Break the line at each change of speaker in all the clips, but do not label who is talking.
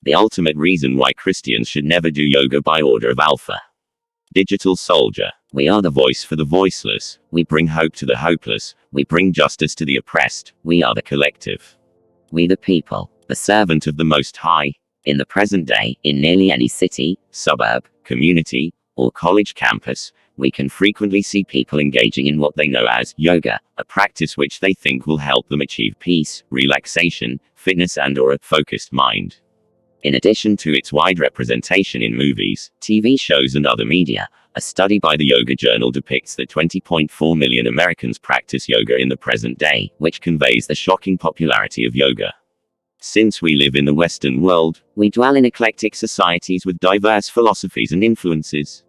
The ultimate reason why Christians should never do yoga by order of Alpha. Digital soldier. We are the voice for the voiceless. We bring hope to the hopeless. We bring justice to the oppressed. We are the collective. We the people, the servant of the Most High. In the present day, in nearly any city, suburb, community, or college campus, we can frequently see people engaging in what they know as yoga, a practice which they think will help them achieve peace, relaxation, fitness and/or a focused mind. In addition to its wide representation in movies, TV shows and other media, a study by the Yoga Journal depicts that 20.4 million Americans practice yoga in the present day, which conveys the shocking popularity of yoga. Since we live in the Western world, we dwell in eclectic societies with diverse philosophies and influences.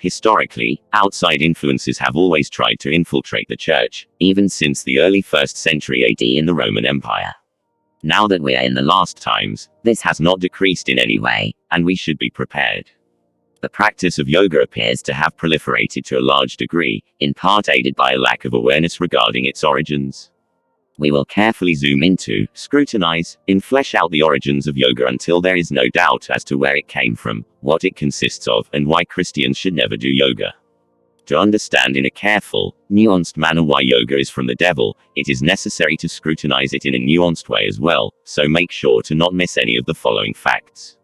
Historically, outside influences have always tried to infiltrate the church, even since the early 1st century AD in the Roman Empire. Now that we are in the last times, this has not decreased in any way, and we should be prepared. The practice of yoga appears to have proliferated to a large degree, in part aided by a lack of awareness regarding its origins. We will carefully zoom into, scrutinize, and flesh out the origins of yoga until there is no doubt as to where it came from, what it consists of, and why Christians should never do yoga. To understand in a careful, nuanced manner why yoga is from the devil, it is necessary to scrutinize it in a nuanced way as well, so make sure to not miss any of the following facts.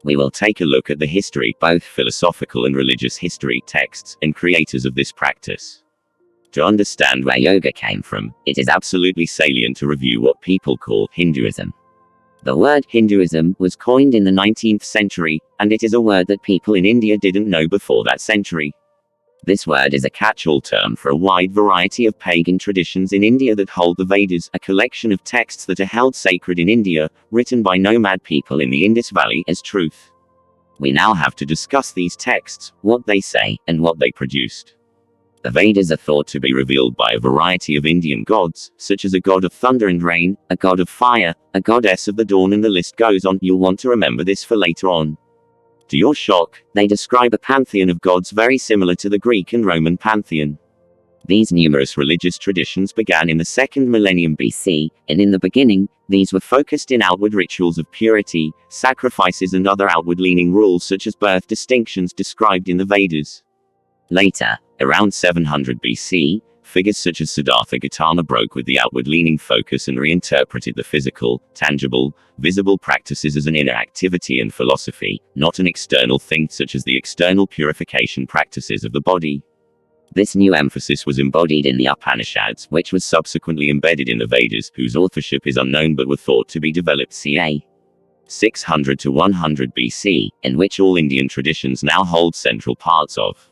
We will take a look at the history, both philosophical and religious history, texts, and creators of this practice. To understand where yoga came from, it is absolutely salient to review what people call Hinduism. The word Hinduism was coined in the 19th century, and it is a word that people in India didn't know before that century. This word is a catch-all term for a wide variety of pagan traditions in India that hold the Vedas, a collection of texts that are held sacred in India, written by nomad people in the Indus Valley, as truth. We now have to discuss these texts, what they say, and what they produced. The Vedas are thought to be revealed by a variety of Indian gods, such as a god of thunder and rain, a god of fire, a goddess of the dawn, and the list goes on. You'll want to remember this for later on. To your shock, they describe a pantheon of gods very similar to the Greek and Roman pantheon. These numerous religious traditions began in the 2nd millennium BC, and in the beginning, these were focused in outward rituals of purity, sacrifices and other outward-leaning rules such as birth distinctions described in the Vedas. Later, around 700 BC, figures such as Siddhartha Gautama broke with the outward-leaning focus and reinterpreted the physical, tangible, visible practices as an inner activity and philosophy, not an external thing such as the external purification practices of the body. This new emphasis was embodied in the Upanishads, which was subsequently embedded in the Vedas, whose authorship is unknown but were thought to be developed ca. 600 to 100 BC, in which all Indian traditions now hold central parts of.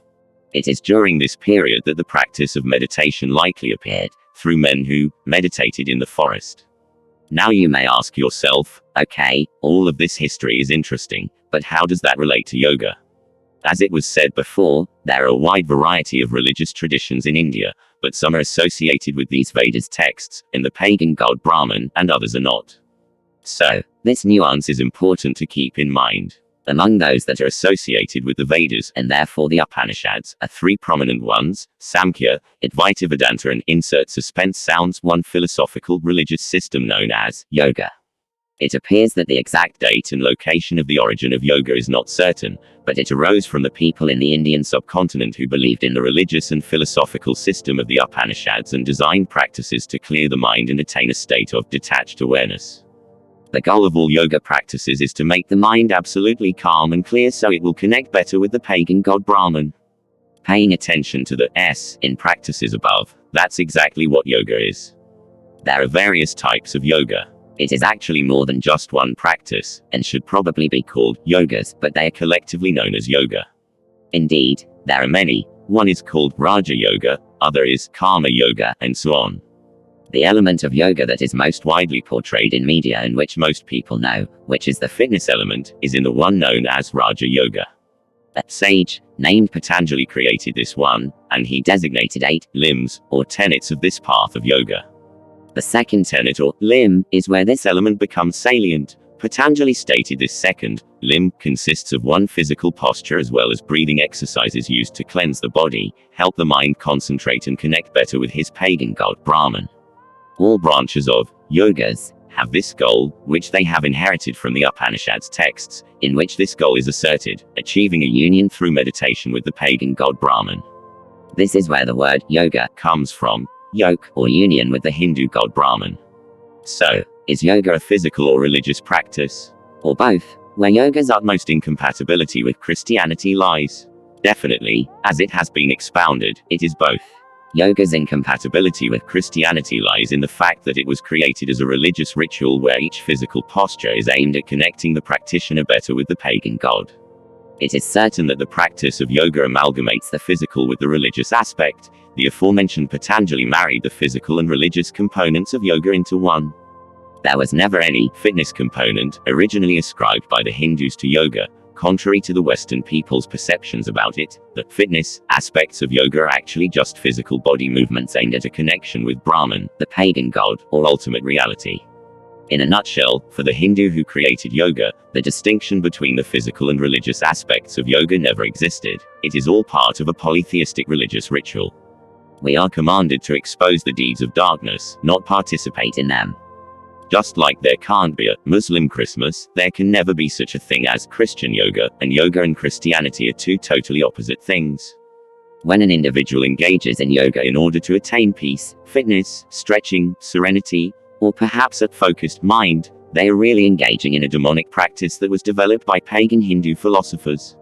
It is during this period that the practice of meditation likely appeared, through men who meditated in the forest. Now you may ask yourself, okay, all of this history is interesting, but how does that relate to yoga? As it was said before, there are a wide variety of religious traditions in India, but some are associated with these Vedas texts, and the pagan god Brahman, and others are not. So, this nuance is important to keep in mind. Among those that are associated with the Vedas, and therefore the Upanishads, are three prominent ones: Samkhya, Advaita Vedanta, and insert suspense sounds, one philosophical religious system known as yoga. It appears that the exact date and location of the origin of yoga is not certain, but it arose from the people in the Indian subcontinent who believed in the religious and philosophical system of the Upanishads and designed practices to clear the mind and attain a state of detached awareness. The goal of all yoga practices is to make the mind absolutely calm and clear so it will connect better with the pagan god Brahman. Paying attention to the S in practices above, that's exactly what yoga is. There are various types of yoga. It is actually more than just one practice, and should probably be called yogas, but they are collectively known as yoga. Indeed, there are many. One is called Raja Yoga, other is Karma Yoga, and so on. The element of yoga that is most widely portrayed in media and which most people know, which is the fitness element, is in the one known as Raja Yoga. A sage, named Patanjali, created this one, and he designated 8 limbs, or tenets of this path of yoga. The second tenet, or limb, is where this element becomes salient. Patanjali stated this second limb consists of one physical posture as well as breathing exercises used to cleanse the body, help the mind concentrate and connect better with his pagan god Brahman. All branches of yogas have this goal, which they have inherited from the Upanishads texts, in which this goal is asserted, achieving a union through meditation with the pagan god Brahman. This is where the word yoga comes from, yoke, or union with the Hindu god Brahman. So, is yoga a physical or religious practice? Or both? Where yoga's utmost incompatibility with Christianity lies? Definitely, as it has been expounded, it is both. Yoga's incompatibility with Christianity lies in the fact that it was created as a religious ritual where each physical posture is aimed at connecting the practitioner better with the pagan god. It is certain that the practice of yoga amalgamates the physical with the religious aspect. The aforementioned Patanjali married the physical and religious components of yoga into one. There was never any fitness component originally ascribed by the Hindus to yoga, contrary to the Western people's perceptions about it. The fitness aspects of yoga are actually just physical body movements aimed at a connection with Brahman, the pagan god, or ultimate reality. In a nutshell, for the Hindu who created yoga, the distinction between the physical and religious aspects of yoga never existed. It is all part of a polytheistic religious ritual. We are commanded to expose the deeds of darkness, not participate in them. Just like there can't be a Muslim Christmas, there can never be such a thing as Christian yoga, and yoga and Christianity are two totally opposite things. When an individual engages in yoga in order to attain peace, fitness, stretching, serenity, or perhaps a focused mind, they are really engaging in a demonic practice that was developed by pagan Hindu philosophers.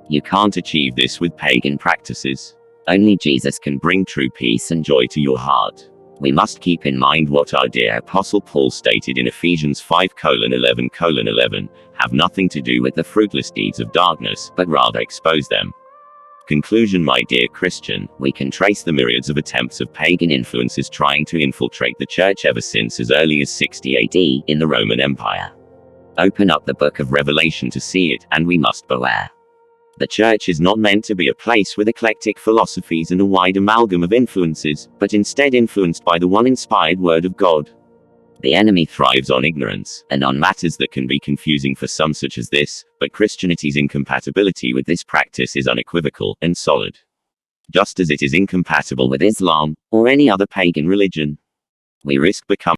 You can't achieve this with pagan practices. Only Jesus can bring true peace and joy to your heart. We must keep in mind what our dear Apostle Paul stated in Ephesians 5:11:11, have nothing to do with the fruitless deeds of darkness, but rather expose them. Conclusion. My dear Christian, we can trace the myriads of attempts of pagan influences trying to infiltrate the church ever since as early as 60 AD, in the Roman Empire. Open up the book of Revelation to see it, and we must beware. The church is not meant to be a place with eclectic philosophies and a wide amalgam of influences, but instead influenced by the one inspired word of God. The enemy thrives on ignorance, and on matters that can be confusing for some such as this, but Christianity's incompatibility with this practice is unequivocal and solid. Just as it is incompatible with Islam, or any other pagan religion. We risk becoming